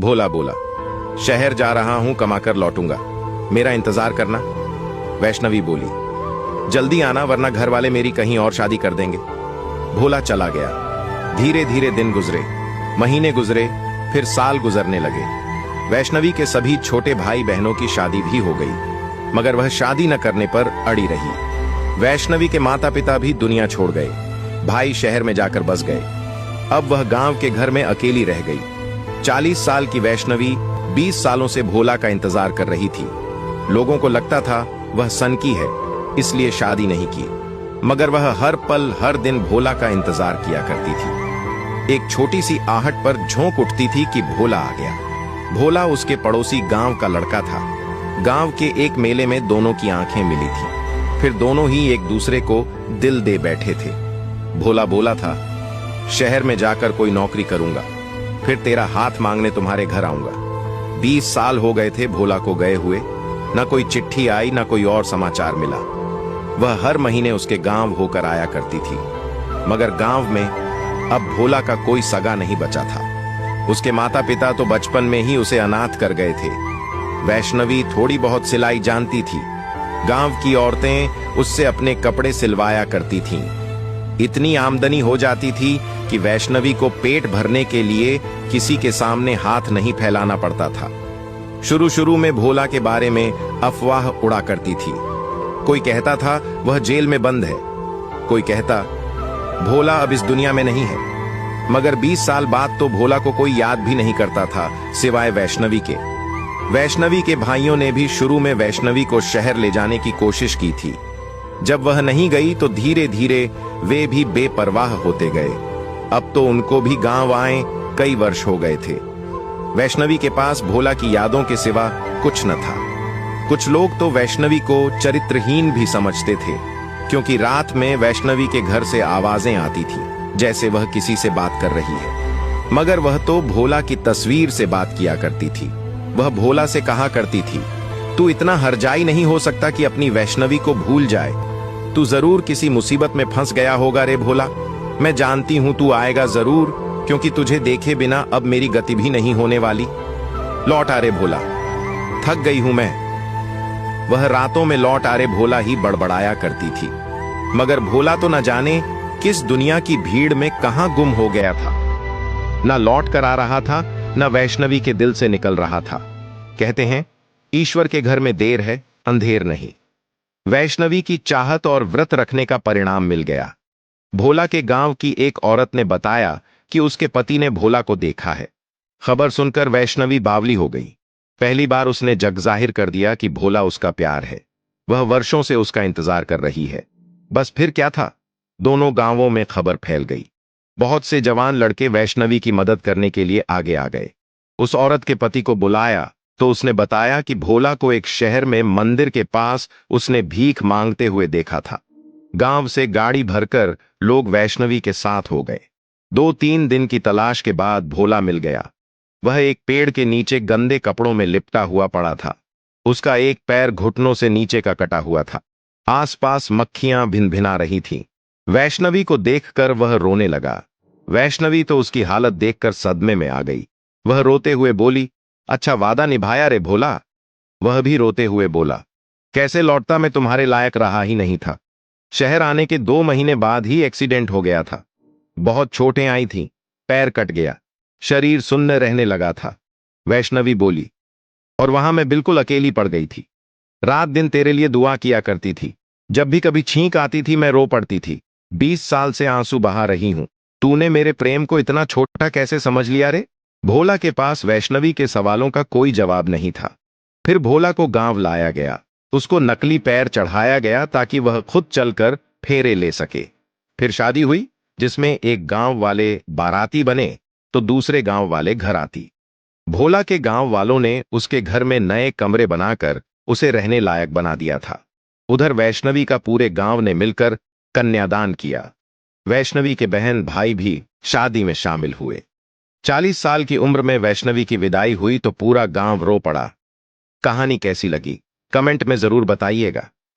भोला बोला, शहर जा रहा हूं, कमाकर लौटूंगा, मेरा इंतजार करना। वैष्णवी बोली, जल्दी आना वरना घर वाले मेरी कहीं और शादी कर देंगे। भोला चला गया। धीरे धीरे दिन गुजरे, महीने गुजरे, फिर साल गुजरने लगे। वैष्णवी के सभी छोटे भाई बहनों की शादी भी हो गई, मगर वह शादी न करने पर अड़ी रही। वैष्णवी के माता पिता भी दुनिया छोड़ गए, भाई शहर में जाकर बस गए। अब वह गांव के घर में अकेली रह गई। 40 साल की वैष्णवी 20 सालों से भोला का इंतजार कर रही थी। लोगों को लगता था वह सनकी है, इसलिए शादी नहीं की, मगर वह हर पल हर दिन भोला का इंतजार किया करती थी। एक छोटी सी आहट पर झोंक उठती थी कि भोला आ गया। भोला उसके पड़ोसी गांव का लड़का था। गांव के एक मेले में दोनों की आंखें मिली थी, फिर दोनों ही एक दूसरे को दिल दे बैठे थे। भोला बोला था, शहर में जाकर कोई नौकरी करूंगा, फिर तेरा हाथ मांगने तुम्हारे घर आऊंगा। 20 साल हो गए थे भोला को गए हुए, न कोई चिट्ठी आई, न कोई और समाचार मिला। वह हर महीने उसके गांव होकर आया करती थी, मगर गांव में अब भोला का कोई सगा नहीं बचा था। उसके माता पिता तो बचपन में ही उसे अनाथ कर गए थे। वैष्णवी थोड़ी बहुत सिलाई जानती थी। गांव की औरतें उससे अपने कपड़े सिलवाया करती थीं। इतनी आमदनी हो जाती थी कि वैष्णवी को पेट भरने के लिए किसी के सामने हाथ नहीं फैलाना पड़ता था। शुरू शुरू में भोला के बारे में अफवाह उड़ा करती थी। कोई कहता था वह जेल में बंद है, कोई कहता भोला अब इस दुनिया में नहीं है। मगर 20 साल बाद तो भोला को कोई याद भी नहीं करता था सिवाय वैष्णवी के। वैष्णवी के भाइयों ने भी शुरू में वैष्णवी को शहर ले जाने की कोशिश की थी। जब वह नहीं गई तो धीरे धीरे वे भी बेपरवाह होते गए। अब तो उनको भी गांव आए कई वर्ष हो गए थे। वैष्णवी के पास भोला की यादों के सिवा कुछ न था। कुछ लोग तो वैष्णवी को चरित्रहीन भी समझते थे, क्योंकि रात में वैष्णवी के घर से आवाजें आती थी जैसे वह किसी से बात कर रही है। मगर वह तो भोला की तस्वीर से बात किया करती थी। वह भोला से कहा करती थी, तू इतना हरजाई नहीं हो सकता कि अपनी वैष्णवी को भूल जाए। तू जरूर किसी मुसीबत में फंस गया होगा रे भोला। मैं जानती हूं तू आएगा जरूर, क्योंकि तुझे देखे बिना अब मेरी गति भी नहीं होने वाली। लौट आ रे भोला, थक गई हूं मैं। वह रातों में लौट आ रे भोला ही बड़बड़ाया करती थी, मगर भोला तो न जाने किस दुनिया की भीड़ में कहां गुम हो गया था। न लौट कर आ रहा था, न वैष्णवी के दिल से निकल रहा था। कहते हैं ईश्वर के घर में देर है, अंधेर नहीं। वैष्णवी की चाहत और व्रत रखने का परिणाम मिल गया। भोला के गांव की एक औरत ने बताया कि उसके पति ने भोला को देखा है। खबर सुनकर वैष्णवी बावली हो गई। पहली बार उसने जग जाहिर कर दिया कि भोला उसका प्यार है। वह वर्षों से उसका इंतजार कर रही है। बस फिर क्या था, दोनों गांवों में खबर फैल गई। बहुत से जवान लड़के वैष्णवी की मदद करने के लिए आगे आ गए। उस औरत के पति को बुलाया तो उसने बताया कि भोला को एक शहर में मंदिर के पास उसने भीख मांगते हुए देखा था। गांव से गाड़ी भरकर लोग वैष्णवी के साथ हो गए। 2-3 दिन की तलाश के बाद भोला मिल गया। वह एक पेड़ के नीचे गंदे कपड़ों में लिपटा हुआ पड़ा था। उसका एक पैर घुटनों से नीचे का कटा हुआ था। आसपास मक्खियां भिनभिना रही थीं। वैष्णवी को देखकर वह रोने लगा। वैष्णवी तो उसकी हालत देखकर सदमे में आ गई। वह रोते हुए बोली, अच्छा वादा निभाया रे भोला। वह भी रोते हुए बोला, कैसे लौटता, मैं तुम्हारे लायक रहा ही नहीं था। शहर आने के 2 महीने बाद ही एक्सीडेंट हो गया था। बहुत चोटें आई थीं, पैर कट गया, शरीर सुन्न रहने लगा था। वैष्णवी बोली, और वहां मैं बिल्कुल अकेली पड़ गई थी। रात दिन तेरे लिए दुआ किया करती थी। जब भी कभी छींक आती थी मैं रो पड़ती थी। 20 साल से आंसू बहा रही हूं। तूने मेरे प्रेम को इतना छोटा कैसे समझ लिया रे? भोला के पास वैष्णवी के सवालों का कोई जवाब नहीं था। फिर भोला को गांव लाया गया। उसको नकली पैर चढ़ाया गया ताकि वह खुद चलकर फेरे ले सके। फिर शादी हुई, जिसमें एक गांव वाले बाराती बने तो दूसरे गांव वाले घराती। भोला के गांव वालों ने उसके घर में नए कमरे बनाकर उसे रहने लायक बना दिया था। उधर वैष्णवी का पूरे गांव ने मिलकर कन्यादान किया। वैष्णवी के बहन भाई भी शादी में शामिल हुए। 40 साल की उम्र में वैष्णवी की विदाई हुई तो पूरा गांव रो पड़ा। कहानी कैसी लगी कमेंट में जरूर बताइएगा।